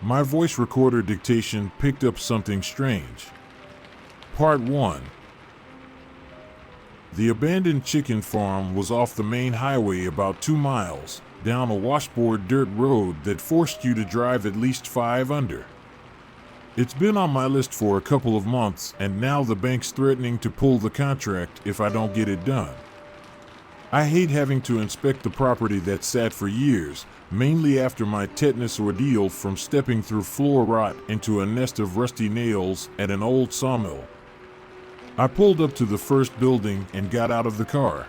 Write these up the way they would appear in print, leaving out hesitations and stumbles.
My voice recorder dictation picked up something strange. Part 1. The abandoned chicken farm was off the main highway about 2 miles, down a washboard dirt road that forced you to drive at least 5 under. It's been on my list for a couple of months, and now the bank's threatening to pull the contract if I don't get it done. I hate having to inspect the property that sat for years, mainly after my tetanus ordeal from stepping through floor rot into a nest of rusty nails at an old sawmill. I pulled up to the first building and got out of the car.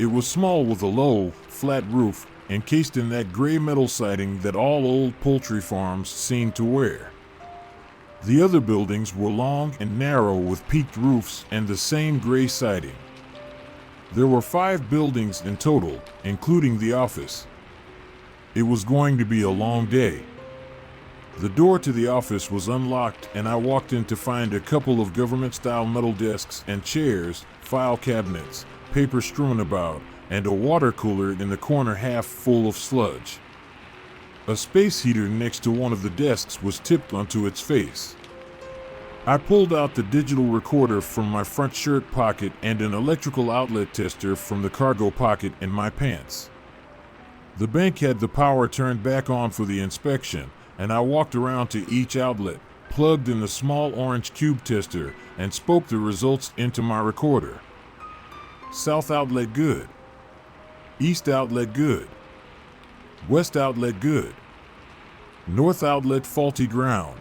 It was small with a low, flat roof, encased in that gray metal siding that all old poultry farms seem to wear. The other buildings were long and narrow with peaked roofs and the same gray siding. There were 5 buildings in total, including the office. It was going to be a long day. The door to the office was unlocked, and I walked in to find a couple of government-style metal desks and chairs, file cabinets, paper strewn about, and a water cooler in the corner half full of sludge. A space heater next to one of the desks was tipped onto its face. I pulled out the digital recorder from my front shirt pocket and an electrical outlet tester from the cargo pocket in my pants. The bank had the power turned back on for the inspection, and I walked around to each outlet, plugged in the small orange cube tester, and spoke the results into my recorder. South outlet good. East outlet good. West outlet good. North outlet faulty ground.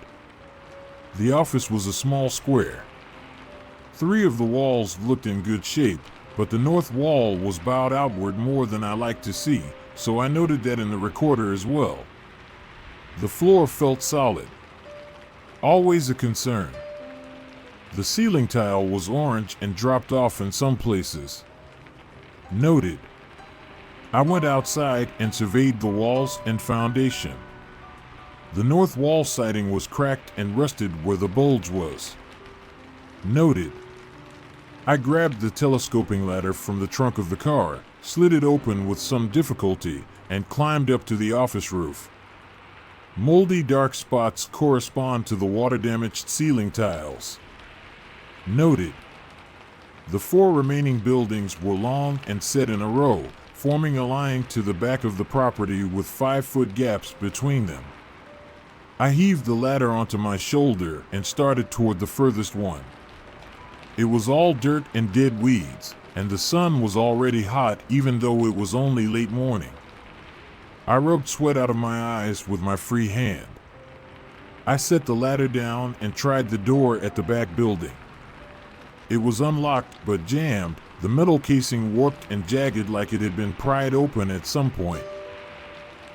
The office was a small square. 3 of the walls looked in good shape, but the north wall was bowed outward more than I liked to see, so I noted that in the recorder as well. The floor felt solid. Always a concern. The ceiling tile was orange and dropped off in some places. Noted. I went outside and surveyed the walls and foundation. The north wall siding was cracked and rusted where the bulge was. Noted. I grabbed the telescoping ladder from the trunk of the car, slid it open with some difficulty, and climbed up to the office roof. Moldy dark spots correspond to the water-damaged ceiling tiles. Noted. The 4 remaining buildings were long and set in a row, forming a line to the back of the property with 5-foot gaps between them. I heaved the ladder onto my shoulder and started toward the furthest one. It was all dirt and dead weeds, and the sun was already hot even though it was only late morning. I rubbed sweat out of my eyes with my free hand. I set the ladder down and tried the door at the back building. It was unlocked but jammed, the metal casing warped and jagged like it had been pried open at some point.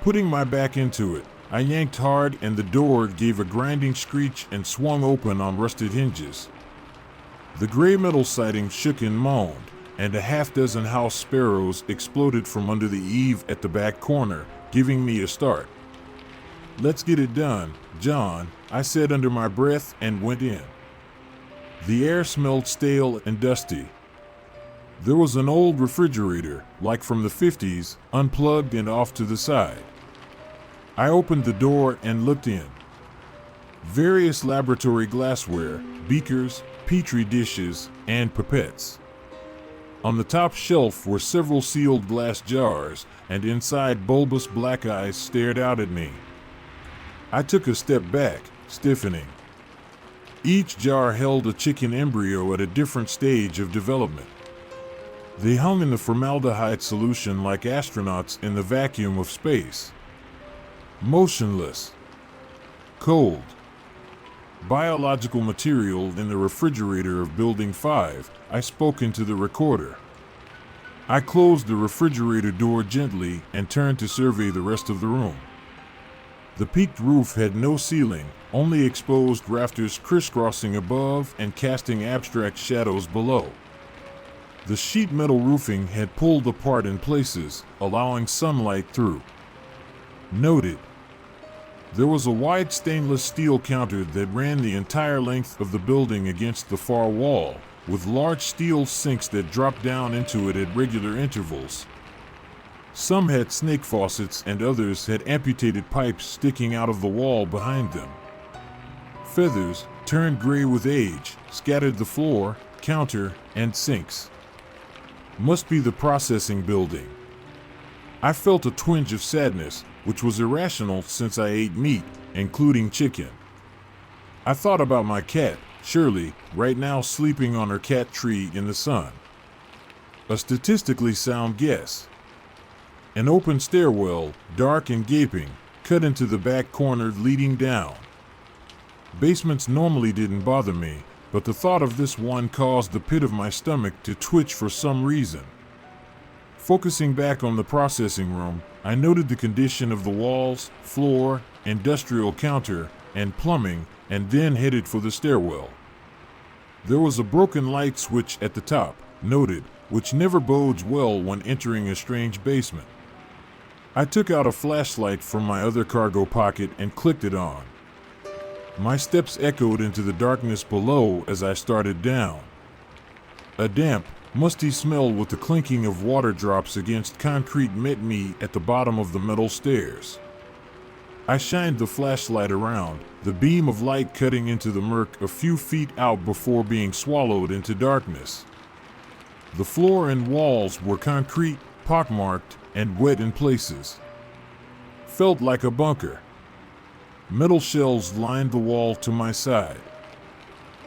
Putting my back into it, I yanked hard and the door gave a grinding screech and swung open on rusted hinges. The gray metal siding shook and moaned, and a half-dozen house sparrows exploded from under the eave at the back corner, giving me a start. "Let's get it done, John," I said under my breath and went in. The air smelled stale and dusty. There was an old refrigerator, like from the 50s, unplugged and off to the side. I opened the door and looked in. Various laboratory glassware, beakers, petri dishes, and pipettes. On the top shelf were several sealed glass jars, and inside bulbous black eyes stared out at me. I took a step back, stiffening. Each jar held a chicken embryo at a different stage of development. They hung in the formaldehyde solution like astronauts in the vacuum of space. Motionless. Cold. Biological material in the refrigerator of Building 5, I spoke into the recorder. I closed the refrigerator door gently and turned to survey the rest of the room. The peaked roof had no ceiling, only exposed rafters crisscrossing above and casting abstract shadows below. The sheet metal roofing had pulled apart in places, allowing sunlight through. Noted. There was a wide stainless steel counter that ran the entire length of the building against the far wall, with large steel sinks that dropped down into it at regular intervals. Some had snake faucets and others had amputated pipes sticking out of the wall behind them. Feathers, turned gray with age, scattered the floor, counter, and sinks. Must be the processing building. I felt a twinge of sadness, which was irrational since I ate meat, including chicken. I thought about my cat, Shirley, right now sleeping on her cat tree in the sun. A statistically sound guess. An open stairwell, dark and gaping, cut into the back corner leading down. Basements normally didn't bother me, but the thought of this one caused the pit of my stomach to twitch for some reason. Focusing back on the processing room, I noted the condition of the walls, floor, industrial counter, and plumbing, and then headed for the stairwell. There was a broken light switch at the top, noted, which never bodes well when entering a strange basement. I took out a flashlight from my other cargo pocket and clicked it on. My steps echoed into the darkness below as I started down. A damp, musty smell with the clinking of water drops against concrete met me at the bottom of the metal stairs. I shined the flashlight around, the beam of light cutting into the murk a few feet out before being swallowed into darkness. The floor and walls were concrete, pockmarked, and wet in places. Felt like a bunker. Metal shelves lined the wall to my side.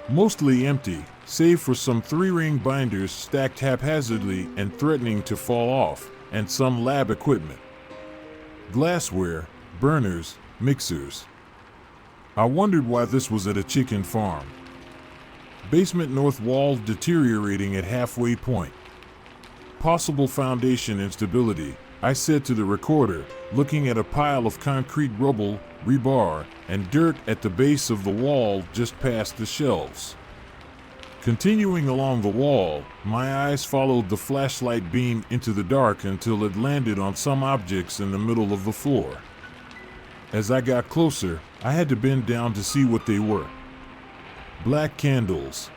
Mostly empty, save for some 3-ring binders stacked haphazardly and threatening to fall off, and some lab equipment. Glassware, burners, mixers. I wondered why this was at a chicken farm. Basement north wall deteriorating at halfway point. Possible foundation instability, I said to the recorder, looking at a pile of concrete rubble, rebar, and dirt at the base of the wall just past the shelves. Continuing along the wall, my eyes followed the flashlight beam into the dark until it landed on some objects in the middle of the floor. As I got closer, I had to bend down to see what they were. Black candles.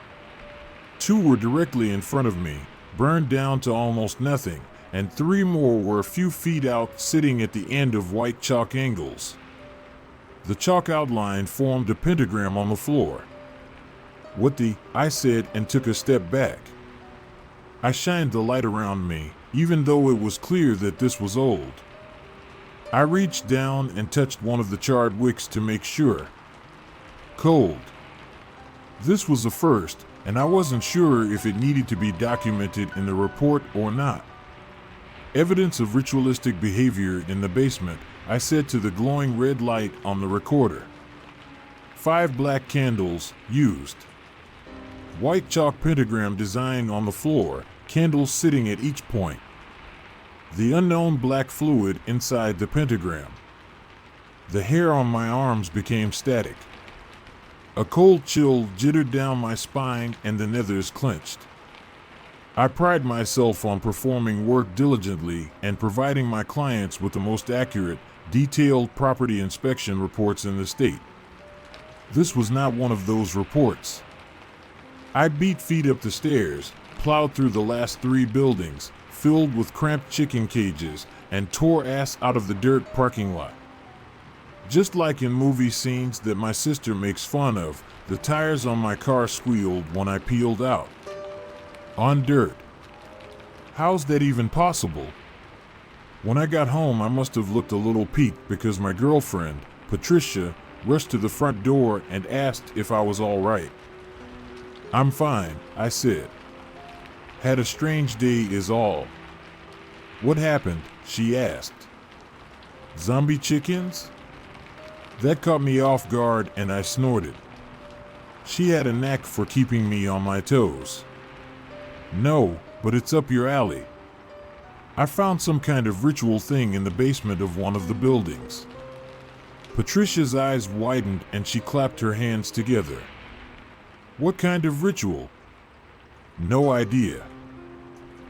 2 were directly in front of me, burned down to almost nothing, and 3 more were a few feet out, sitting at the end of white chalk angles. The chalk outline formed a pentagram on the floor. What the? I said and took a step back. I shined the light around me, even though it was clear that this was old. I reached down and touched one of the charred wicks to make sure. Cold. This was a first, and I wasn't sure if it needed to be documented in the report or not. Evidence of ritualistic behavior in the basement, I said to the glowing red light on the recorder. 5 black candles, used. White chalk pentagram design on the floor, candles sitting at each point. The unknown black fluid inside the pentagram. The hair on my arms became static. A cold chill jittered down my spine and the nethers clenched. I pride myself on performing work diligently and providing my clients with the most accurate, detailed property inspection reports in the state. This was not one of those reports. I beat feet up the stairs, plowed through the last 3 buildings, filled with cramped chicken cages, and tore ass out of the dirt parking lot. Just like in movie scenes that my sister makes fun of, the tires on my car squealed when I peeled out. On dirt. How's that even possible? When I got home, I must have looked a little peaked because my girlfriend, Patricia, rushed to the front door and asked if I was all right. I'm fine, I said. Had a strange day is all. What happened? She asked. Zombie chickens? That caught me off guard and I snorted. She had a knack for keeping me on my toes. No, but it's up your alley. I found some kind of ritual thing in the basement of one of the buildings. Patricia's eyes widened and she clapped her hands together. What kind of ritual? No idea.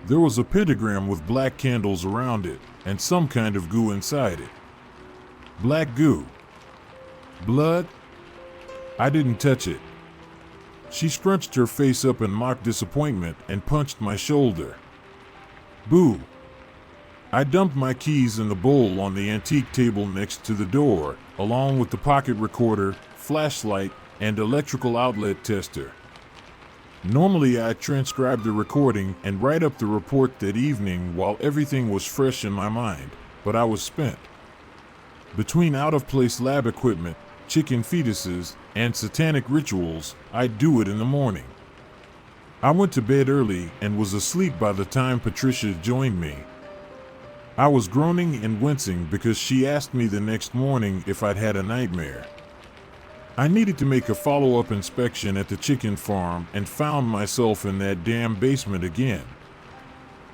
There was a pentagram with black candles around it and some kind of goo inside it. Black goo. Blood? I didn't touch it. She scrunched her face up in mock disappointment and punched my shoulder. Boo! I dumped my keys in the bowl on the antique table next to the door, along with the pocket recorder, flashlight, and electrical outlet tester. Normally, I transcribe the recording and write up the report that evening while everything was fresh in my mind, but I was spent. Between out-of-place lab equipment, chicken fetuses, and satanic rituals, I'd do it in the morning. I went to bed early and was asleep by the time Patricia joined me. I was groaning and wincing because she asked me the next morning if I'd had a nightmare. I needed to make a follow-up inspection at the chicken farm and found myself in that damn basement again.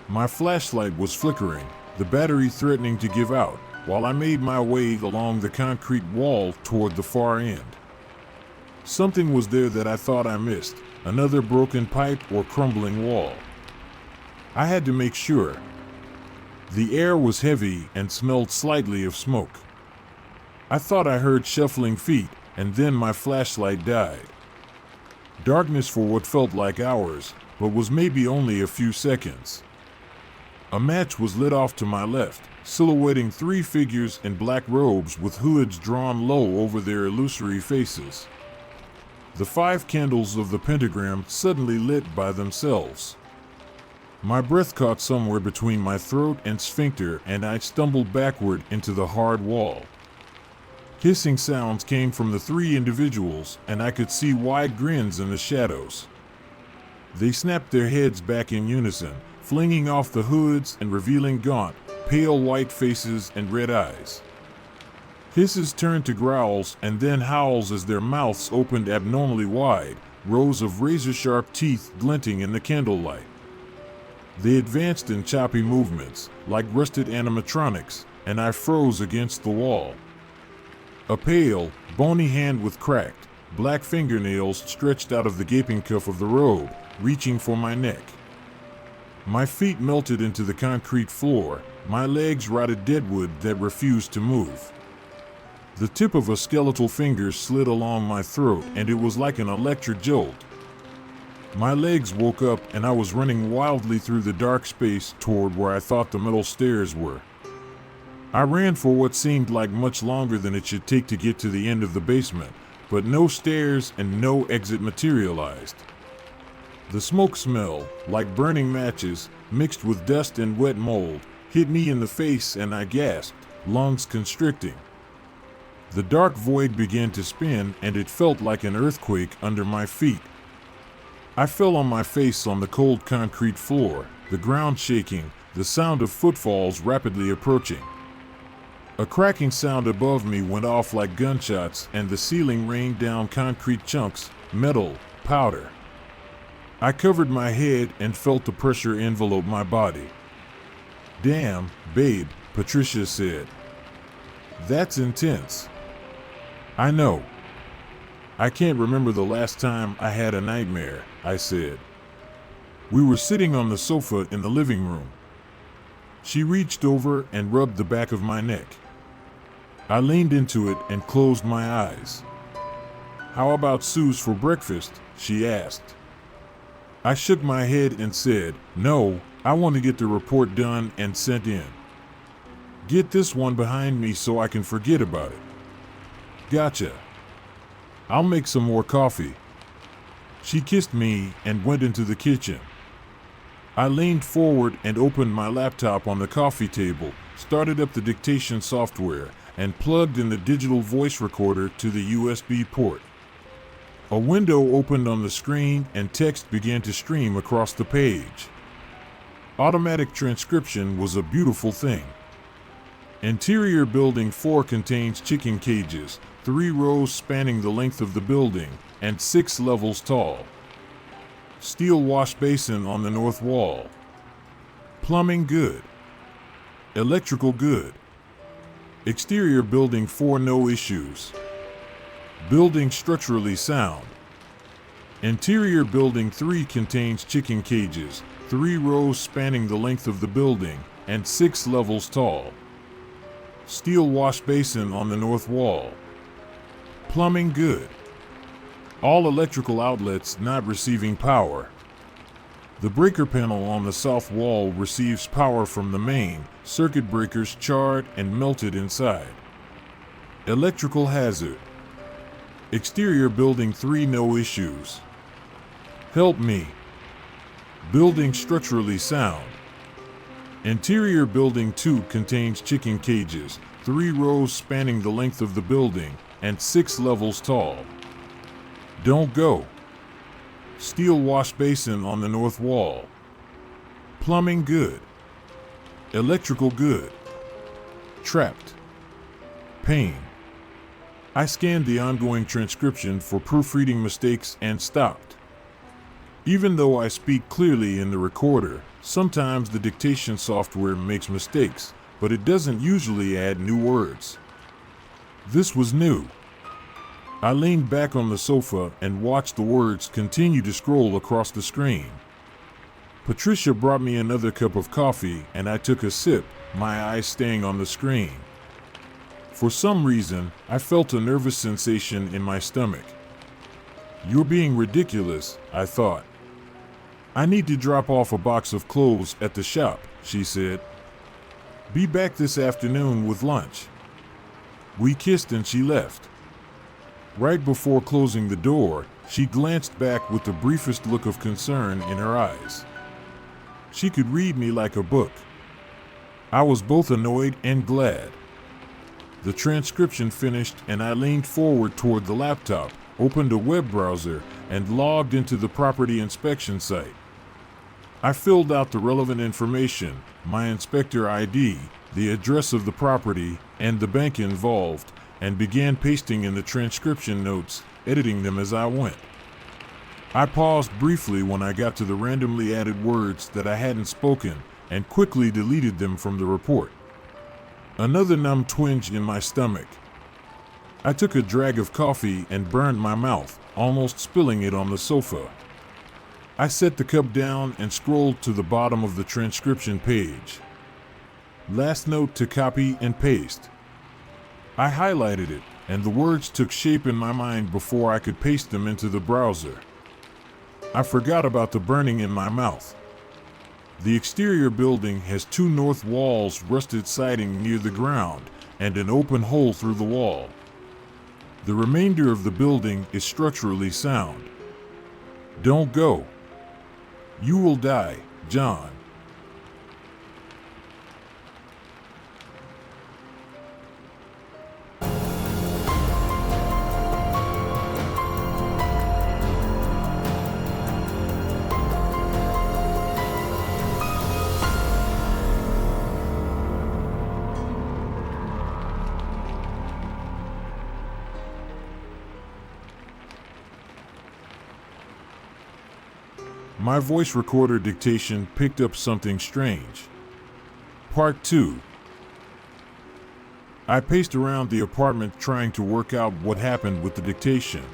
My flashlight was flickering, the battery threatening to give out, while I made my way along the concrete wall toward the far end. Something was there that I thought I missed, another broken pipe or crumbling wall. I had to make sure. The air was heavy and smelled slightly of smoke. I thought I heard shuffling feet, and then my flashlight died. Darkness for what felt like hours, but was maybe only a few seconds. A match was lit off to my left, silhouetting 3 figures in black robes with hoods drawn low over their illusory faces. The 5 candles of the pentagram suddenly lit by themselves. My breath caught somewhere between my throat and sphincter, and I stumbled backward into the hard wall. Hissing sounds came from the 3 individuals, and I could see wide grins in the shadows. They snapped their heads back in unison, flinging off the hoods and revealing gaunt, pale white faces and red eyes. Hisses turned to growls and then howls as their mouths opened abnormally wide, rows of razor-sharp teeth glinting in the candlelight. They advanced in choppy movements, like rusted animatronics, and I froze against the wall. A pale, bony hand with cracked, black fingernails stretched out of the gaping cuff of the robe, reaching for my neck. My feet melted into the concrete floor, my legs rotted deadwood that refused to move. The tip of a skeletal finger slid along my throat, and it was like an electric jolt. My legs woke up and I was running wildly through the dark space toward where I thought the metal stairs were. I ran for what seemed like much longer than it should take to get to the end of the basement, but no stairs and no exit materialized. The smoke smell, like burning matches, mixed with dust and wet mold, hit me in the face and I gasped, lungs constricting. The dark void began to spin and it felt like an earthquake under my feet. I fell on my face on the cold concrete floor, the ground shaking, the sound of footfalls rapidly approaching. A cracking sound above me went off like gunshots and the ceiling rained down concrete chunks, metal, powder. I covered my head and felt the pressure envelope my body. "Damn, babe," Patricia said. "That's intense." "I know. I can't remember the last time I had a nightmare," I said. We were sitting on the sofa in the living room. She reached over and rubbed the back of my neck. I leaned into it and closed my eyes. "How about Sue's for breakfast?" she asked. I shook my head and said, "No, I want to get the report done and sent in. Get this one behind me so I can forget about it." "Gotcha. I'll make some more coffee." She kissed me and went into the kitchen. I leaned forward and opened my laptop on the coffee table, started up the Dictation software, and plugged in the digital voice recorder to the USB port. A window opened on the screen and text began to stream across the page. Automatic transcription was a beautiful thing. Interior Building 4 contains chicken cages, 3 rows spanning the length of the building, and 6 levels tall. Steel wash basin on the north wall. Plumbing good. Electrical good. Exterior Building 4 no issues. Building structurally sound. Interior Building 3 contains chicken cages, 3 rows spanning the length of the building, and 6 levels tall. Steel wash basin on the north wall. Plumbing good. All electrical outlets not receiving power. The breaker panel on the south wall receives power from the main. Circuit breakers charred and melted inside. Electrical hazard. Exterior building 3 no issues. Help me. Building structurally sound. Interior building 2 contains chicken cages, 3 rows spanning the length of the building, and 6 levels tall. Don't go. Steel wash basin on the north wall. Plumbing good. Electrical good. Trapped. Pain. I scanned the ongoing transcription for proofreading mistakes and stopped. Even though I speak clearly in the recorder, sometimes the dictation software makes mistakes, but it doesn't usually add new words. This was new. I leaned back on the sofa and watched the words continue to scroll across the screen. Patricia brought me another cup of coffee and I took a sip, my eyes staying on the screen. For some reason, I felt a nervous sensation in my stomach. You're being ridiculous, I thought. I need to drop off a box of clothes at the shop, she said. Be back this afternoon with lunch. We kissed and she left. Right before closing the door, she glanced back with the briefest look of concern in her eyes. She could read me like a book. I was both annoyed and glad. The transcription finished and I leaned forward toward the laptop, opened a web browser, and logged into the property inspection site. I filled out the relevant information, my inspector ID, the address of the property, and the bank involved, and began pasting in the transcription notes, editing them as I went. I paused briefly when I got to the randomly added words that I hadn't spoken, and quickly deleted them from the report. Another numb twinge in my stomach. I took a drag of coffee and burned my mouth, almost spilling it on the sofa. I set the cup down and scrolled to the bottom of the transcription page. Last note to copy and paste. I highlighted it, and the words took shape in my mind before I could paste them into the browser. I forgot about the burning in my mouth. The exterior building has 2 north walls, rusted siding near the ground, and an open hole through the wall. The remainder of the building is structurally sound. Don't go. You will die, John. My voice recorder dictation picked up something strange. Part 2. I paced around the apartment trying to work out what happened with the dictation.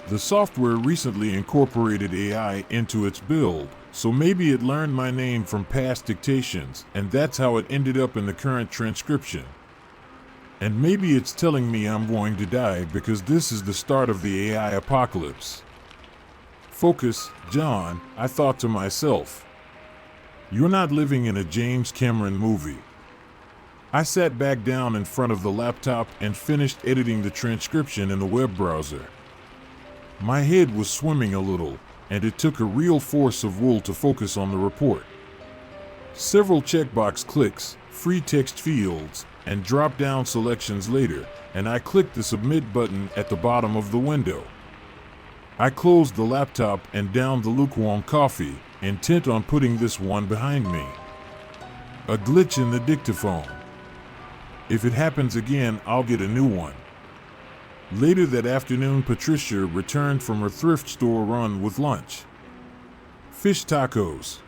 The software recently incorporated AI into its build, so maybe it learned my name from past dictations, and that's how it ended up in the current transcription. And maybe it's telling me I'm going to die because this is the start of the AI apocalypse. Focus, John, I thought to myself. You're not living in a James Cameron movie. I sat back down in front of the laptop and finished editing the transcription in the web browser. My head was swimming a little, and it took a real force of will to focus on the report. Several checkbox clicks, free text fields, and drop-down selections later, and I clicked the submit button at the bottom of the window. I closed the laptop and downed the lukewarm coffee, intent on putting this one behind me. A glitch in the dictaphone. If it happens again, I'll get a new one. Later that afternoon, Patricia returned from her thrift store run with lunch. Fish tacos.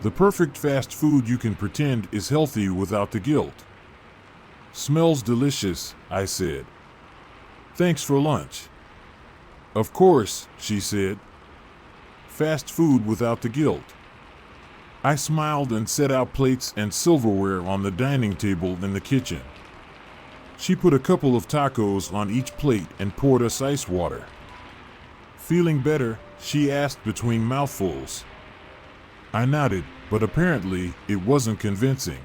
The perfect fast food you can pretend is healthy without the guilt. Smells delicious, I said. Thanks for lunch. Of course, she said. Fast food without the guilt. I smiled and set out plates and silverware on the dining table in the kitchen. She put a couple of tacos on each plate and poured us ice water. Feeling better? She asked between mouthfuls. I nodded, but apparently it wasn't convincing.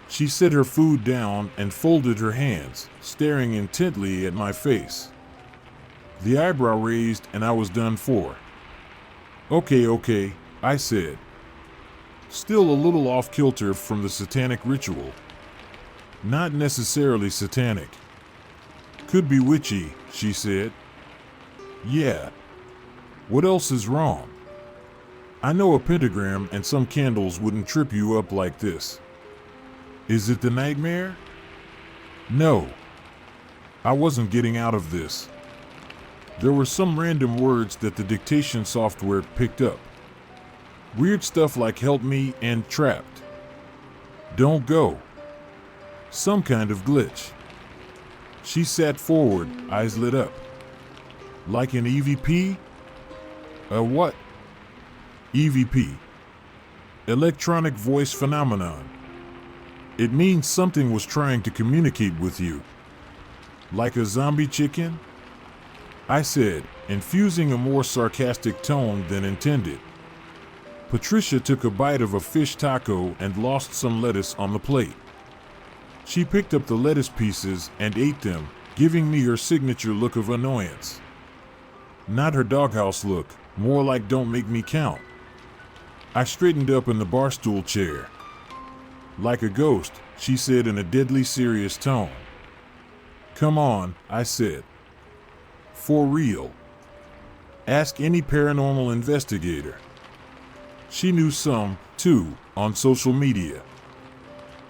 She set her food down and folded her hands, staring intently at my face. The eyebrow raised and I was done for. Okay, I said. Still a little off-kilter from the satanic ritual. Not necessarily satanic. Could be witchy, she said. Yeah. What else is wrong? I know a pentagram and some candles wouldn't trip you up like this. Is it the nightmare? No. I wasn't getting out of this. There were some random words that the dictation software picked up. Weird stuff like help me and trapped. Don't go. Some kind of glitch. She sat forward, eyes lit up. Like an EVP? A what? EVP. Electronic voice phenomenon. It means something was trying to communicate with you. Like a zombie chicken? I said, infusing a more sarcastic tone than intended. Patricia took a bite of a fish taco and lost some lettuce on the plate. She picked up the lettuce pieces and ate them, giving me her signature look of annoyance. Not her doghouse look, more like don't make me count. I straightened up in the barstool chair. Like a ghost, she said in a deadly serious tone. Come on, I said. For real. Ask any paranormal investigator. She knew some, too, on social media.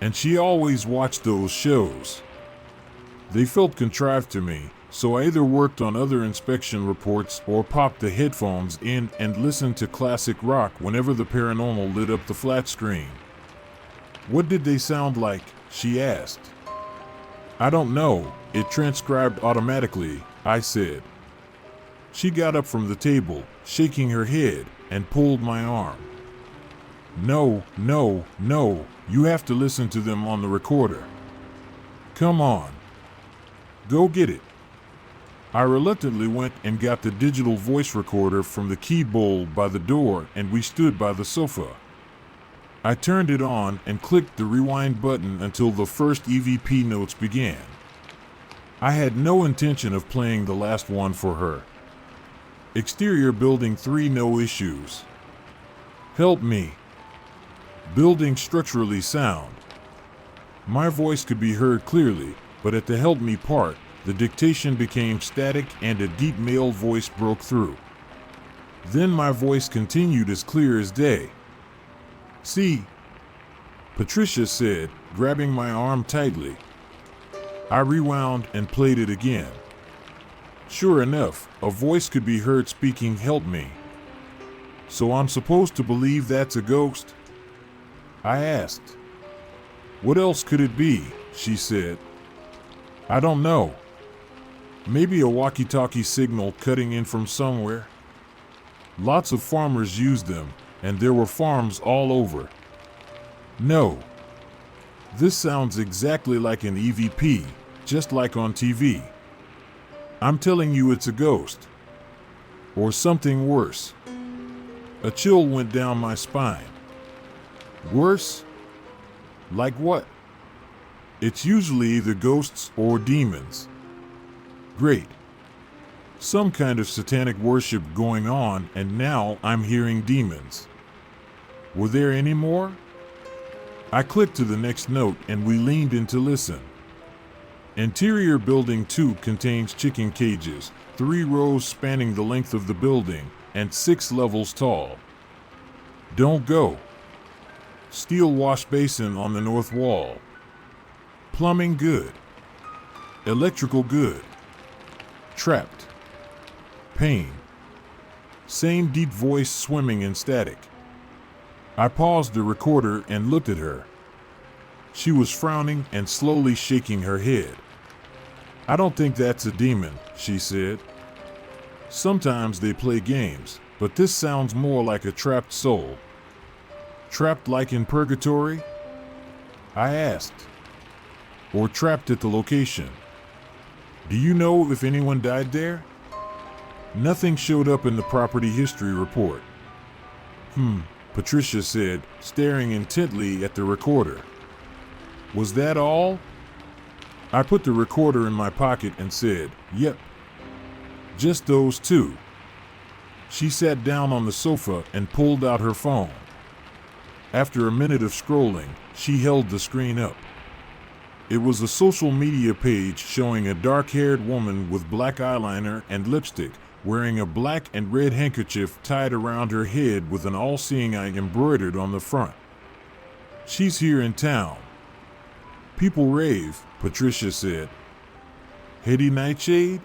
And she always watched those shows. They felt contrived to me, so I either worked on other inspection reports or popped the headphones in and listened to classic rock whenever the paranormal lit up the flat screen. What did they sound like? She asked. I don't know, it transcribed automatically, I said. She got up from the table, shaking her head, and pulled my arm. No, you have to listen to them on the recorder. Come on. Go get it. I reluctantly went and got the digital voice recorder from the key bowl by the door and we stood by the sofa. I turned it on and clicked the rewind button until the first EVP notes began. I had no intention of playing the last one for her. Exterior building 3, no issues. Help me. Building structurally sound. My voice could be heard clearly, but at the help me part, the dictation became static and a deep male voice broke through. Then my voice continued as clear as day. See? Patricia said, grabbing my arm tightly. I rewound and played it again. Sure enough, a voice could be heard speaking, help me. So I'm supposed to believe that's a ghost? I asked. What else could it be? She said. I don't know. Maybe a walkie-talkie signal cutting in from somewhere. Lots of farmers used them, and there were farms all over. No. This sounds exactly like an EVP, just like on TV. I'm telling you it's a ghost. Or something worse. A chill went down my spine. Worse? Like what? It's usually either ghosts or demons. Great. Some kind of satanic worship going on, and now I'm hearing demons. Were there any more? I clicked to the next note and we leaned in to listen. Interior building 2 contains chicken cages, 3 rows spanning the length of the building, and 6 levels tall. Don't go. Steel wash basin on the north wall. Plumbing good. Electrical good. Trapped. Pain. Same deep voice swimming in static. I paused the recorder and looked at her. She was frowning and slowly shaking her head. I don't think that's a demon, she said. Sometimes they play games, but this sounds more like a trapped soul. Trapped like in purgatory? I asked. Or trapped at the location. Do you know if anyone died there? Nothing showed up in the property history report. Patricia said, staring intently at the recorder. Was that all? I put the recorder in my pocket and said, yep. Just those two. She sat down on the sofa and pulled out her phone. After a minute of scrolling, she held the screen up. It was a social media page showing a dark-haired woman with black eyeliner and lipstick, wearing a black and red handkerchief tied around her head with an all-seeing eye embroidered on the front. She's here in town. People rave, Patricia said. Heady Nightshade?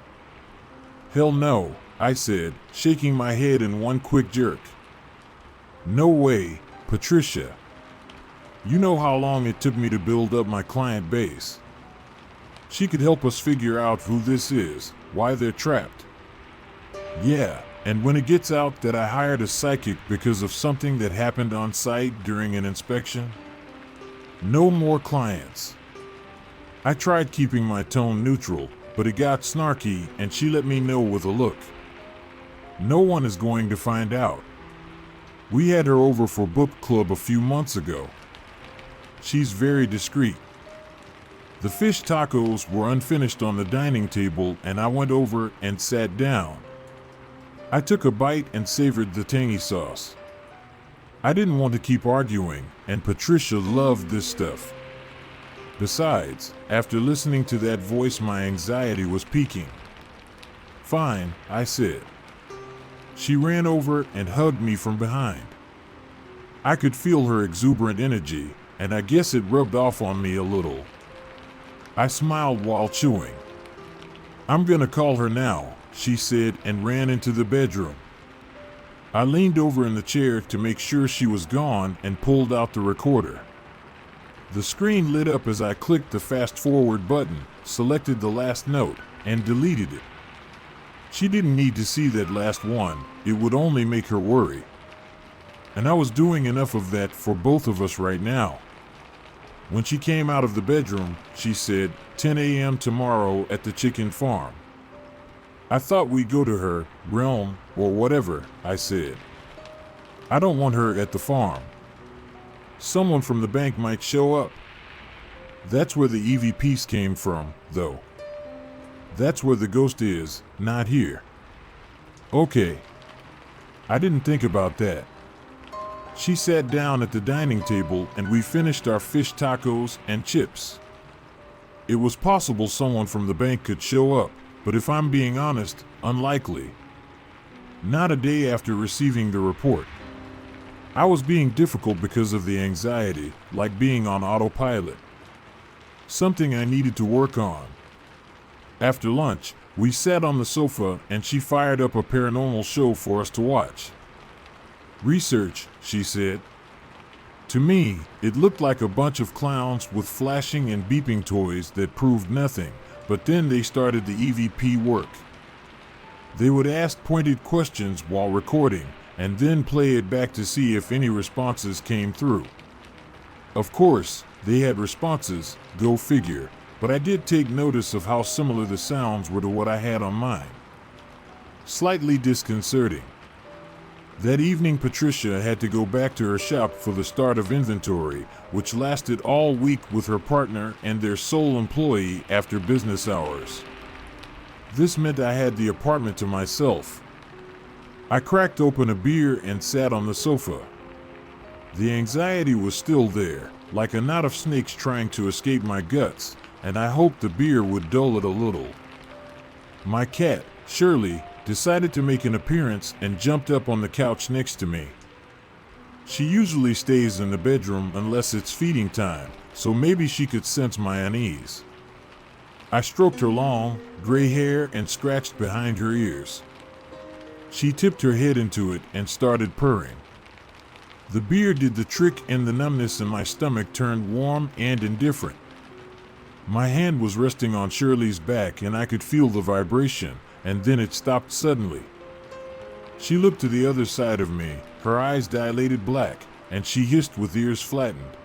Hell no, I said, shaking my head in one quick jerk. No way, Patricia. You know how long it took me to build up my client base. She could help us figure out who this is, why they're trapped. Yeah, and when it gets out that I hired a psychic because of something that happened on site during an inspection, no more clients. I tried keeping my tone neutral, but it got snarky and she let me know with a look. No one is going to find out. We had her over for book club a few months ago. She's very discreet. The fish tacos were unfinished on the dining table and I went over and sat down. I took a bite and savored the tangy sauce. I didn't want to keep arguing, and Patricia loved this stuff. Besides, after listening to that voice, my anxiety was peaking. Fine, I said. She ran over and hugged me from behind. I could feel her exuberant energy, and I guess it rubbed off on me a little. I smiled while chewing. I'm gonna call her now, she said, and ran into the bedroom. I leaned over in the chair to make sure she was gone and pulled out the recorder. The screen lit up as I clicked the fast-forward button, selected the last note, and deleted it. She didn't need to see that last one, it would only make her worry. And I was doing enough of that for both of us right now. When she came out of the bedroom, she said, 10 a.m. tomorrow at the chicken farm. I thought we'd go to her realm or whatever, I said. I don't want her at the farm. Someone from the bank might show up. That's where the EVPs came from, though. That's where the ghost is, not here. Okay. I didn't think about that. She sat down at the dining table and we finished our fish tacos and chips. It was possible someone from the bank could show up, but if I'm being honest, unlikely. Not a day after receiving the report. I was being difficult because of the anxiety, like being on autopilot. Something I needed to work on. After lunch, we sat on the sofa and she fired up a paranormal show for us to watch. Research, she said. To me, it looked like a bunch of clowns with flashing and beeping toys that proved nothing, but then they started the EVP work. They would ask pointed questions while recording, and then play it back to see if any responses came through. Of course, they had responses, go figure, but I did take notice of how similar the sounds were to what I had on mine. Slightly disconcerting. That evening, Patricia had to go back to her shop for the start of inventory, which lasted all week with her partner and their sole employee after business hours. This meant I had the apartment to myself. I cracked open a beer and sat on the sofa. The anxiety was still there, like a knot of snakes trying to escape my guts, and I hoped the beer would dull it a little. My cat, Shirley, decided to make an appearance and jumped up on the couch next to me. She usually stays in the bedroom unless it's feeding time, so maybe she could sense my unease. I stroked her long, gray hair and scratched behind her ears. She tipped her head into it and started purring. The beer did the trick and the numbness in my stomach turned warm and indifferent. My hand was resting on Shirley's back and I could feel the vibration, and then it stopped suddenly. She looked to the other side of me, her eyes dilated black, and she hissed with ears flattened.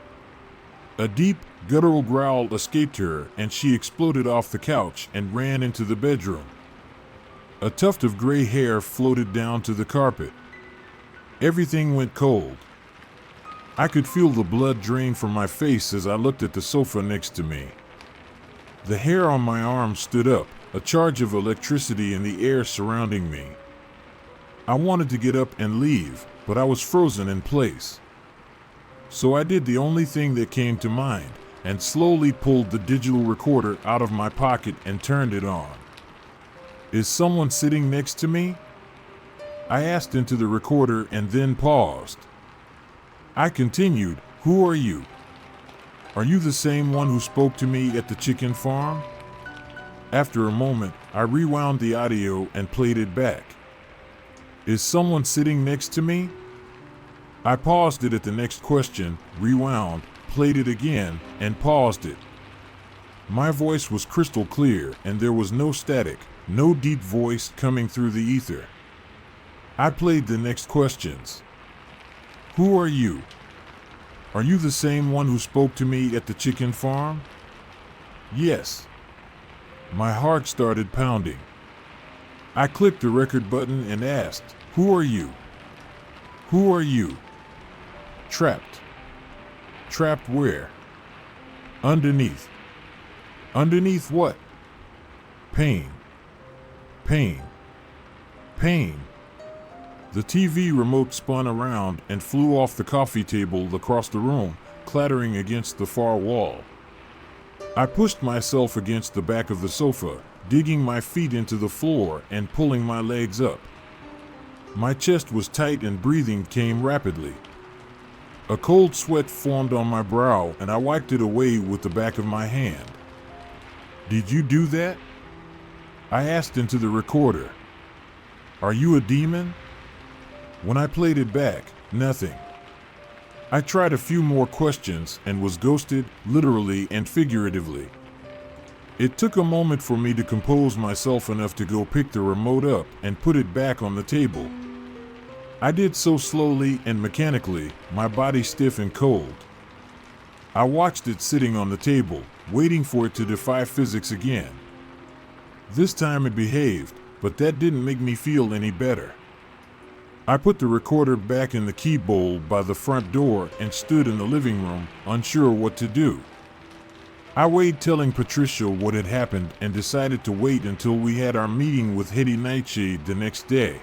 A deep, guttural growl escaped her and she exploded off the couch and ran into the bedroom. A tuft of gray hair floated down to the carpet. Everything went cold. I could feel the blood drain from my face as I looked at the sofa next to me. The hair on my arm stood up, a charge of electricity in the air surrounding me. I wanted to get up and leave, but I was frozen in place. So I did the only thing that came to mind, and slowly pulled the digital recorder out of my pocket and turned it on. Is someone sitting next to me? I asked into the recorder and then paused. I continued, "Who are you? Are you the same one who spoke to me at the chicken farm?" After a moment, I rewound the audio and played it back. Is someone sitting next to me? I paused it at the next question, rewound, played it again, and paused it. My voice was crystal clear, and there was no static, no deep voice coming through the ether. I played the next questions. Who are you? Are you the same one who spoke to me at the chicken farm? Yes. My heart started pounding. I clicked the record button and asked, "Who are you? Who are you?" Trapped. Trapped where? Underneath. Underneath what? Pain. Pain. Pain. The TV remote spun around and flew off the coffee table across the room, clattering against the far wall. I pushed myself against the back of the sofa, digging my feet into the floor and pulling my legs up. My chest was tight and breathing came rapidly. A cold sweat formed on my brow and I wiped it away with the back of my hand. Did you do that? I asked into the recorder. Are you a demon? When I played it back, nothing. I tried a few more questions and was ghosted, literally and figuratively. It took a moment for me to compose myself enough to go pick the remote up and put it back on the table. I did so slowly and mechanically, my body stiff and cold. I watched it sitting on the table, waiting for it to defy physics again. This time it behaved, but that didn't make me feel any better. I put the recorder back in the key bowl by the front door and stood in the living room, unsure what to do. I weighed telling Patricia what had happened and decided to wait until we had our meeting with Hetty Nightshade the next day.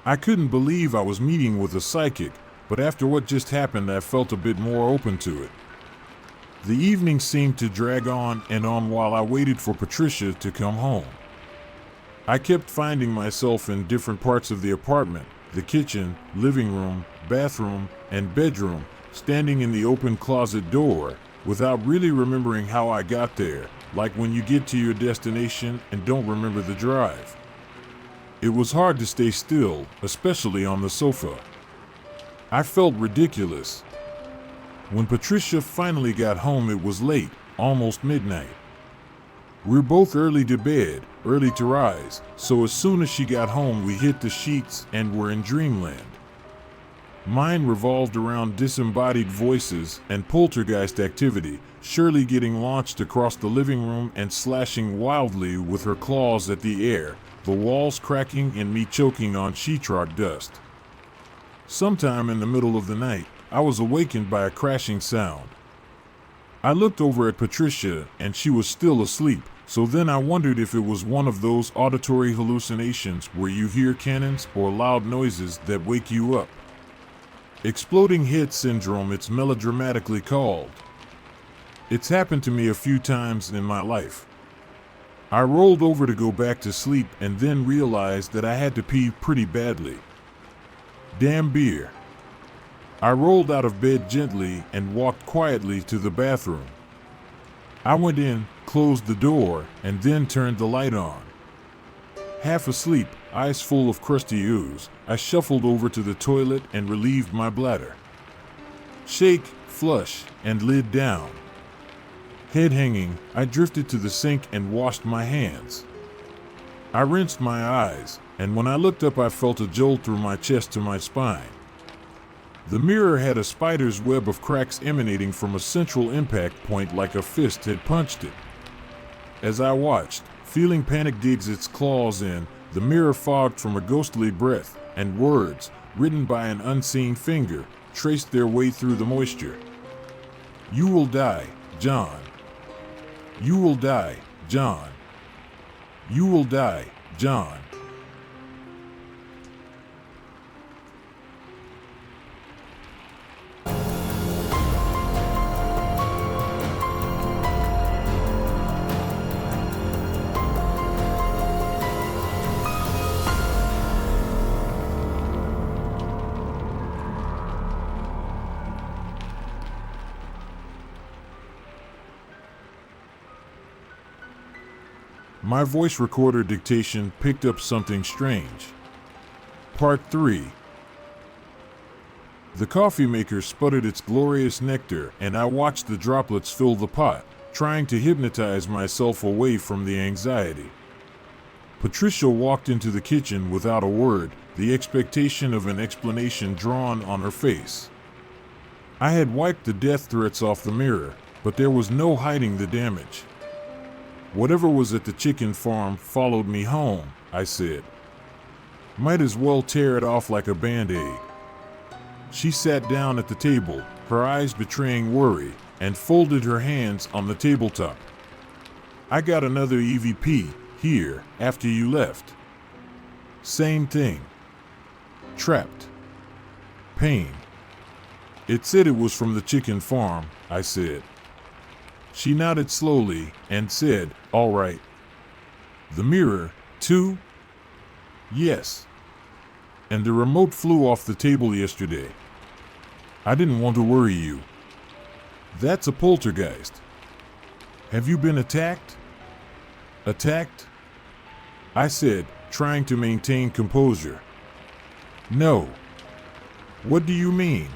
I couldn't believe I was meeting with a psychic, but after what just happened I felt a bit more open to it. The evening seemed to drag on and on while I waited for Patricia to come home. I kept finding myself in different parts of the apartment, the kitchen, living room, bathroom, and bedroom, standing in the open closet door, without really remembering how I got there, like when you get to your destination and don't remember the drive. It was hard to stay still, especially on the sofa. I felt ridiculous. When Patricia finally got home, it was late, almost midnight. We're both early to bed, early to rise, so as soon as she got home we hit the sheets and were in dreamland. Mine revolved around disembodied voices and poltergeist activity, Shirley getting launched across the living room and slashing wildly with her claws at the air, the walls cracking and me choking on sheetrock dust. Sometime in the middle of the night, I was awakened by a crashing sound. I looked over at Patricia and she was still asleep, so then I wondered if it was one of those auditory hallucinations where you hear cannons or loud noises that wake you up. Exploding head syndrome, it's melodramatically called. It's happened to me a few times in my life. I rolled over to go back to sleep and then realized that I had to pee pretty badly. Damn beer. I rolled out of bed gently and walked quietly to the bathroom. I went in, closed the door, and then turned the light on. Half asleep, eyes full of crusty ooze, I shuffled over to the toilet and relieved my bladder. Shake, flush, and lid down. Head hanging, I drifted to the sink and washed my hands. I rinsed my eyes, and when I looked up I felt a jolt through my chest to my spine. The mirror had a spider's web of cracks emanating from a central impact point like a fist had punched it. As I watched, feeling panic digs its claws in, the mirror fogged from a ghostly breath, and words, written by an unseen finger, traced their way through the moisture. You will die, John. You will die, John. You will die, John. My voice recorder dictation picked up something strange. Part 3. The coffee maker sputtered its glorious nectar, and I watched the droplets fill the pot, trying to hypnotize myself away from the anxiety. Patricia walked into the kitchen without a word, the expectation of an explanation drawn on her face. I had wiped the death threats off the mirror, but there was no hiding the damage. Whatever was at the chicken farm followed me home, I said. Might as well tear it off like a Band-Aid. She sat down at the table, her eyes betraying worry, and folded her hands on the tabletop. I got another EVP here after you left. Same thing. Trapped. Pain. It said it was from the chicken farm, I said. She nodded slowly and said, all right. The mirror, too? Yes. And the remote flew off the table yesterday. I didn't want to worry you. That's a poltergeist. Have you been attacked? Attacked? I said, trying to maintain composure. No. What do you mean?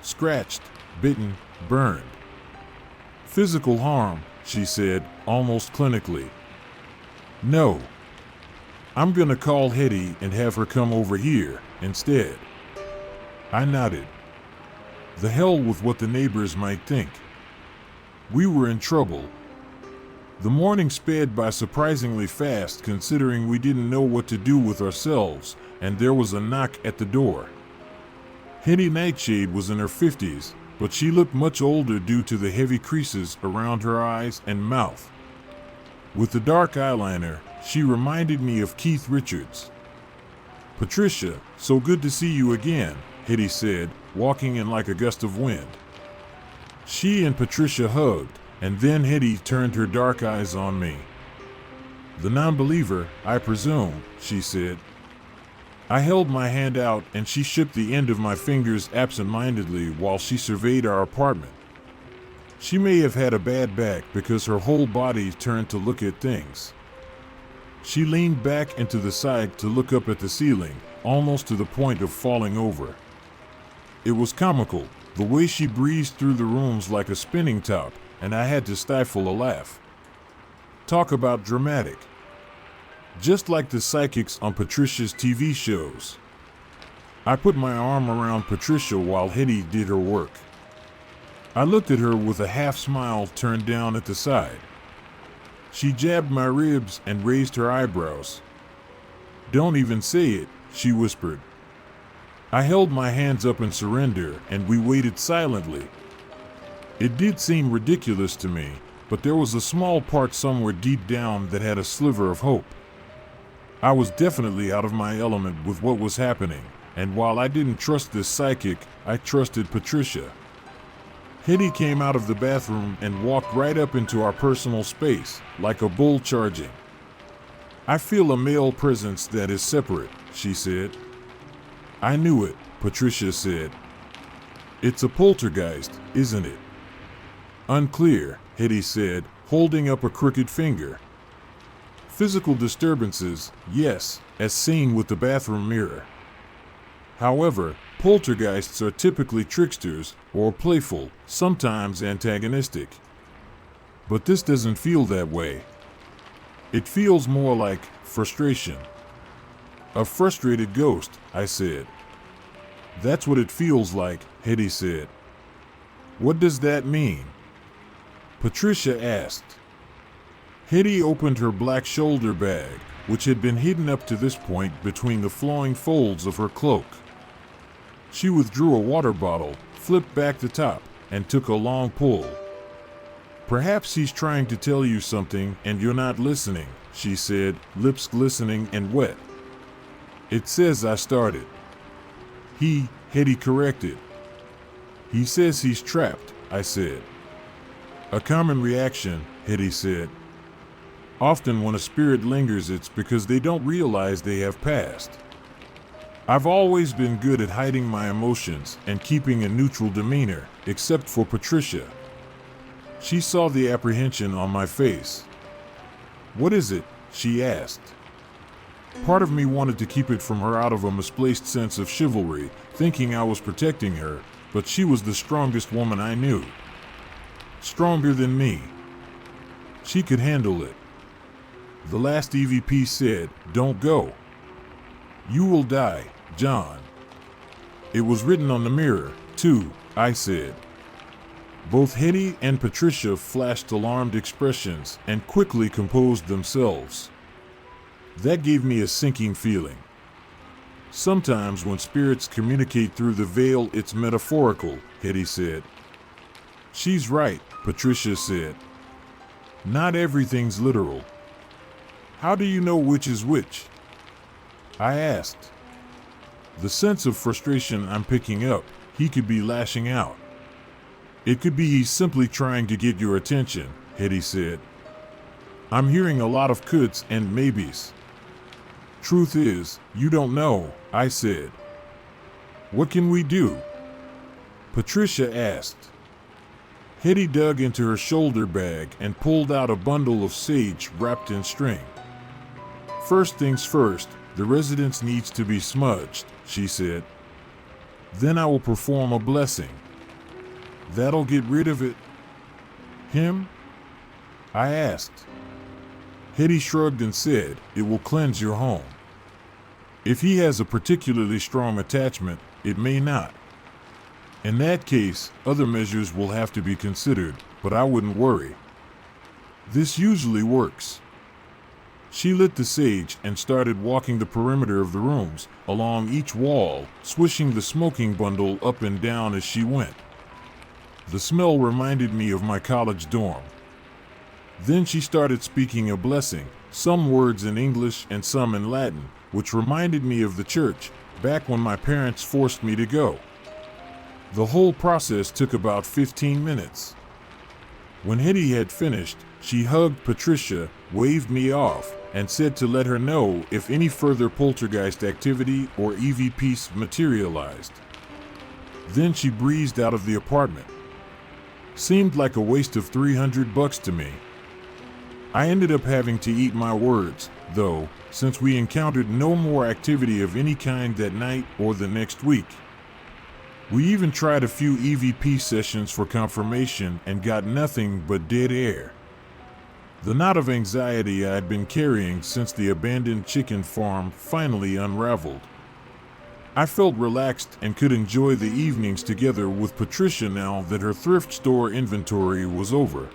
Scratched, bitten, burned. Physical harm, she said, almost clinically. No. I'm gonna call Hetty and have her come over here instead. I nodded. The hell with what the neighbors might think. We were in trouble. The morning sped by surprisingly fast considering we didn't know what to do with ourselves, and there was a knock at the door. Hetty Nightshade was in her 50s, but she looked much older due to the heavy creases around her eyes and mouth. With the dark eyeliner, she reminded me of Keith Richards. Patricia, so good to see you again, Hetty said, walking in like a gust of wind. She and Patricia hugged, and then Hetty turned her dark eyes on me. The non-believer, I presume, she said. I held my hand out and she shook the end of my fingers absent-mindedly while she surveyed our apartment. She may have had a bad back because her whole body turned to look at things. She leaned back into the side to look up at the ceiling, almost to the point of falling over. It was comical, the way she breezed through the rooms like a spinning top, and I had to stifle a laugh. Talk about dramatic. Just like the psychics on Patricia's TV shows. I put my arm around Patricia while Hetty did her work. I looked at her with a half smile turned down at the side. She jabbed my ribs and raised her eyebrows. Don't even say it, she whispered. I held my hands up in surrender and we waited silently. It did seem ridiculous to me, but there was a small part somewhere deep down that had a sliver of hope. I was definitely out of my element with what was happening, and while I didn't trust this psychic, I trusted Patricia. Hetty came out of the bathroom and walked right up into our personal space, like a bull charging. I feel a male presence that is separate, she said. I knew it, Patricia said. It's a poltergeist, isn't it? Unclear, Hetty said, holding up a crooked finger. Physical disturbances, yes, as seen with the bathroom mirror. However, poltergeists are typically tricksters or playful, sometimes antagonistic. But this doesn't feel that way. It feels more like frustration. A frustrated ghost, I said. That's what it feels like, Hetty said. What does that mean? Patricia asked. Hetty opened her black shoulder bag, which had been hidden up to this point between the flowing folds of her cloak. She withdrew a water bottle, flipped back the top, and took a long pull. "Perhaps he's trying to tell you something and you're not listening," she said, lips glistening and wet. "It says I started." Hetty corrected. "He says he's trapped," I said. "A common reaction," Hetty said. "Often when a spirit lingers, it's because they don't realize they have passed. I've always been good at hiding my emotions and keeping a neutral demeanor, except for Patricia." She saw the apprehension on my face. "What is it?" she asked. Part of me wanted to keep it from her out of a misplaced sense of chivalry, thinking I was protecting her, but she was the strongest woman I knew. Stronger than me. She could handle it. "The last EVP said, 'Don't go. You will die, John.' It was written on the mirror, too," I said. Both Hetty and Patricia flashed alarmed expressions and quickly composed themselves. That gave me a sinking feeling. "Sometimes when spirits communicate through the veil, it's metaphorical," Hetty said. "She's right," Patricia said. "Not everything's literal." "How do you know which is which?" I asked. "The sense of frustration I'm picking up, he could be lashing out." "It could be he's simply trying to get your attention," Hetty said. "I'm hearing a lot of coulds and maybes." "Truth is, you don't know," I said. "What can we do?" Patricia asked. Hetty dug into her shoulder bag and pulled out a bundle of sage wrapped in string. "First things first, the residence needs to be smudged," she said. "Then I will perform a blessing." "That'll get rid of it?" "Him?" I asked. Hetty shrugged and said, "It will cleanse your home. If he has a particularly strong attachment, it may not. In that case, other measures will have to be considered, but I wouldn't worry. This usually works." She lit the sage and started walking the perimeter of the rooms, along each wall, swishing the smoking bundle up and down as she went. The smell reminded me of my college dorm. Then she started speaking a blessing, some words in English and some in Latin, which reminded me of the church, back when my parents forced me to go. The whole process took about 15 minutes. When Hetty had finished, she hugged Patricia, waved me off, and said to let her know if any further poltergeist activity or EVPs materialized. Then she breezed out of the apartment. Seemed like a waste of $300 to me. I ended up having to eat my words, though, since we encountered no more activity of any kind that night or the next week. We even tried a few EVP sessions for confirmation and got nothing but dead air. The knot of anxiety I had been carrying since the abandoned chicken farm finally unraveled. I felt relaxed and could enjoy the evenings together with Patricia now that her thrift store inventory was over.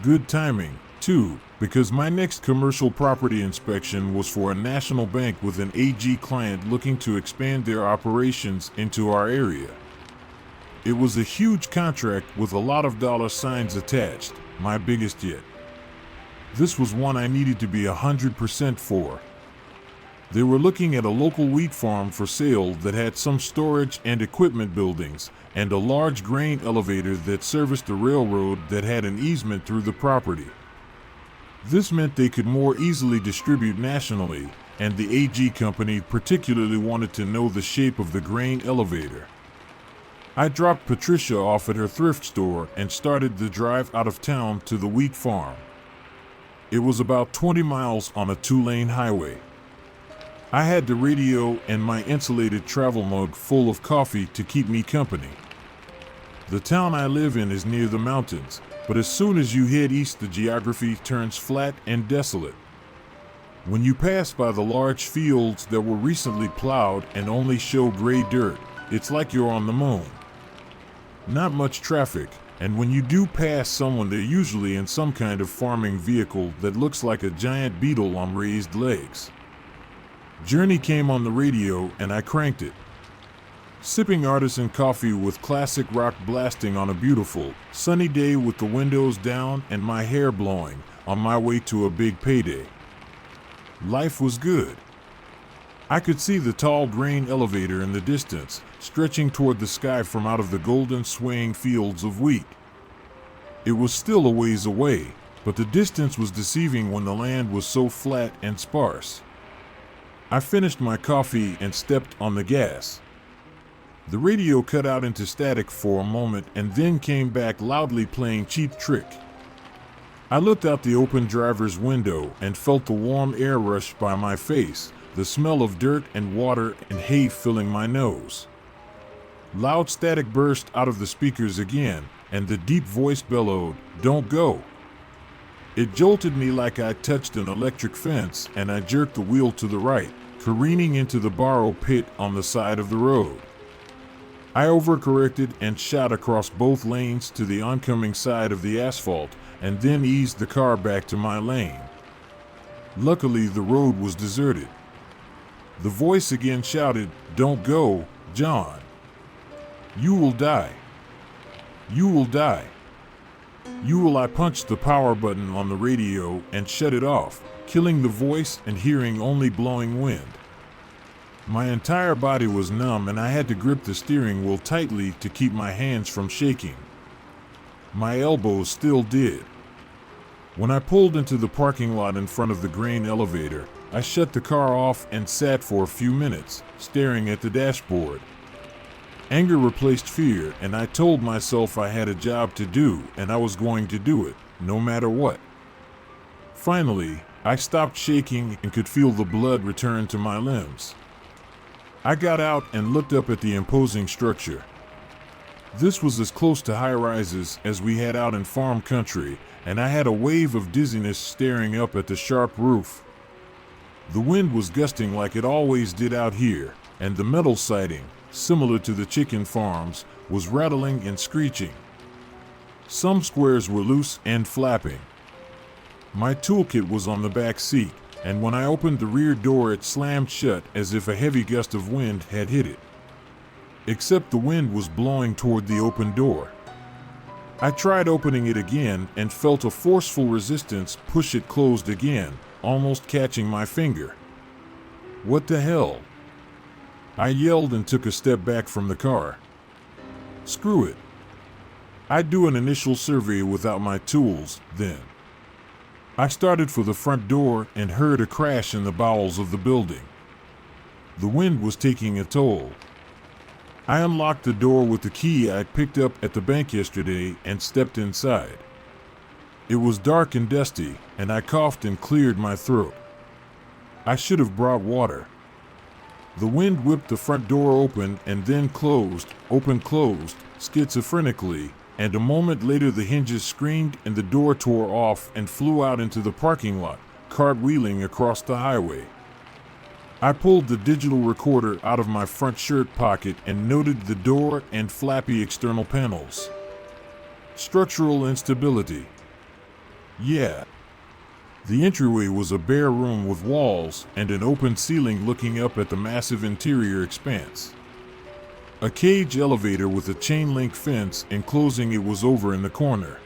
Good timing, too, because my next commercial property inspection was for a national bank with an AG client looking to expand their operations into our area. It was a huge contract with a lot of dollar signs attached, my biggest yet. This was one I needed to be 100% for. They were looking at a local wheat farm for sale that had some storage and equipment buildings, and a large grain elevator that serviced the railroad that had an easement through the property. This meant they could more easily distribute nationally, and the AG company particularly wanted to know the shape of the grain elevator. I dropped Patricia off at her thrift store and started the drive out of town to the wheat farm. It was about 20 miles on a 2-lane highway. I had the radio and my insulated travel mug full of coffee to keep me company. The town I live in is near the mountains, but as soon as you head east, the geography turns flat and desolate. When you pass by the large fields that were recently plowed and only show gray dirt, it's like you're on the moon. Not much traffic, and when you do pass someone, they're usually in some kind of farming vehicle that looks like a giant beetle on raised legs. Journey came on the radio and I cranked it. Sipping artisan coffee with classic rock blasting on a beautiful, sunny day with the windows down and my hair blowing, on my way to a big payday. Life was good. I could see the tall grain elevator in the distance, stretching toward the sky from out of the golden swaying fields of wheat. It was still a ways away, but the distance was deceiving when the land was so flat and sparse. I finished my coffee and stepped on the gas. The radio cut out into static for a moment and then came back loudly playing Cheap Trick. I looked out the open driver's window and felt the warm air rush by my face, the smell of dirt and water and hay filling my nose. Loud static burst out of the speakers again, and the deep voice bellowed, "Don't go." It jolted me like I touched an electric fence, and I jerked the wheel to the right, careening into the borrow pit on the side of the road. I overcorrected and shot across both lanes to the oncoming side of the asphalt, and then eased the car back to my lane. Luckily, the road was deserted. The voice again shouted, "Don't go, John. You will die. You will die. You will." I punched the power button on the radio and shut it off, killing the voice and hearing only blowing wind. My entire body was numb and I had to grip the steering wheel tightly to keep my hands from shaking. My elbows still did. When I pulled into the parking lot in front of the grain elevator, I shut the car off and sat for a few minutes, staring at the dashboard. Anger replaced fear, and I told myself I had a job to do and I was going to do it, no matter what. Finally, I stopped shaking and could feel the blood return to my limbs. I got out and looked up at the imposing structure. This was as close to high-rises as we had out in farm country, and I had a wave of dizziness staring up at the sharp roof. The wind was gusting like it always did out here, and the metal siding, similar to the chicken farms, was rattling and screeching. Some squares were loose and flapping. My toolkit was on the back seat, and when I opened the rear door it slammed shut as if a heavy gust of wind had hit it. Except the wind was blowing toward the open door. I tried opening it again and felt a forceful resistance push it closed again, almost catching my finger. What the hell? I yelled and took a step back from the car. Screw it. I'd do an initial survey without my tools, then. I started for the front door and heard a crash in the bowels of the building. The wind was taking a toll. I unlocked the door with the key I'd picked up at the bank yesterday and stepped inside. It was dark and dusty, and I coughed and cleared my throat. I should have brought water. The wind whipped the front door open and then closed, schizophrenically, and a moment later the hinges screamed and the door tore off and flew out into the parking lot, cartwheeling across the highway. I pulled the digital recorder out of my front shirt pocket and noted the door and flappy external panels. Structural instability. Yeah. The entryway was a bare room with walls and an open ceiling looking up at the massive interior expanse. A cage elevator with a chain-link fence enclosing it was over in the corner.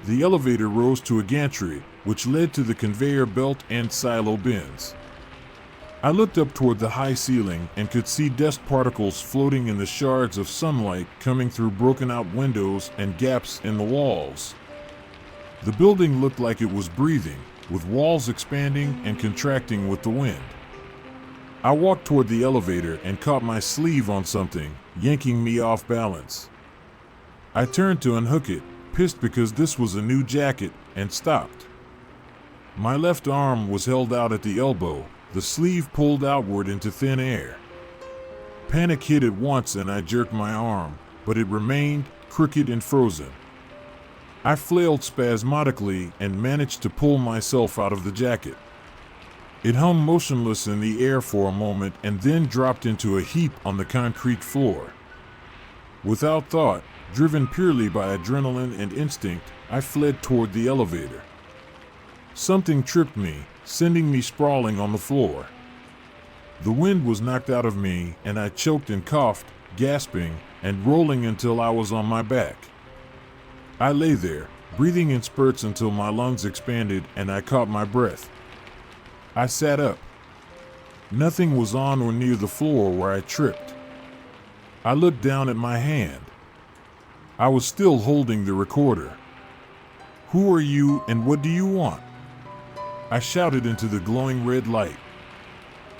The elevator rose to a gantry, which led to the conveyor belt and silo bins. I looked up toward the high ceiling and could see dust particles floating in the shards of sunlight coming through broken-out windows and gaps in the walls. The building looked like it was breathing, with walls expanding and contracting with the wind. I walked toward the elevator and caught my sleeve on something, yanking me off balance. I turned to unhook it, pissed because this was a new jacket, and stopped. My left arm was held out at the elbow, the sleeve pulled outward into thin air. Panic hit at once and I jerked my arm, but it remained crooked and frozen. I flailed spasmodically and managed to pull myself out of the jacket. It hung motionless in the air for a moment and then dropped into a heap on the concrete floor. Without thought, Driven purely by adrenaline and instinct, I fled toward the elevator. Something tripped me, sending me sprawling on the floor. The wind was knocked out of me, and I choked and coughed, gasping and rolling until I was on my back. I lay there, breathing in spurts until my lungs expanded and I caught my breath. I sat up. Nothing was on or near the floor where I tripped. I looked down at my hand. I was still holding the recorder. "Who are you and what do you want?" I shouted into the glowing red light.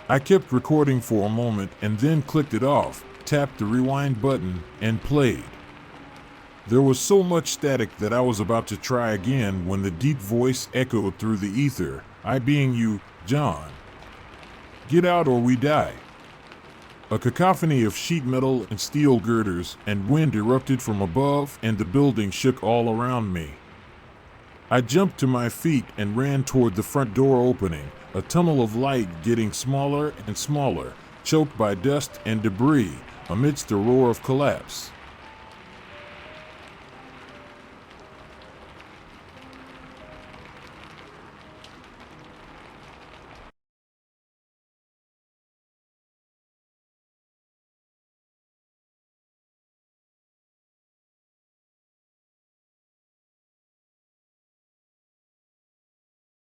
I kept recording for a moment and then clicked it off, tapped the rewind button, and played. There was so much static that I was about to try again when the deep voice echoed through the ether, "I being you, John. Get out or we die." A cacophony of sheet metal and steel girders and wind erupted from above and the building shook all around me. I jumped to my feet and ran toward the front door opening, a tunnel of light getting smaller and smaller, choked by dust and debris, amidst a roar of collapse.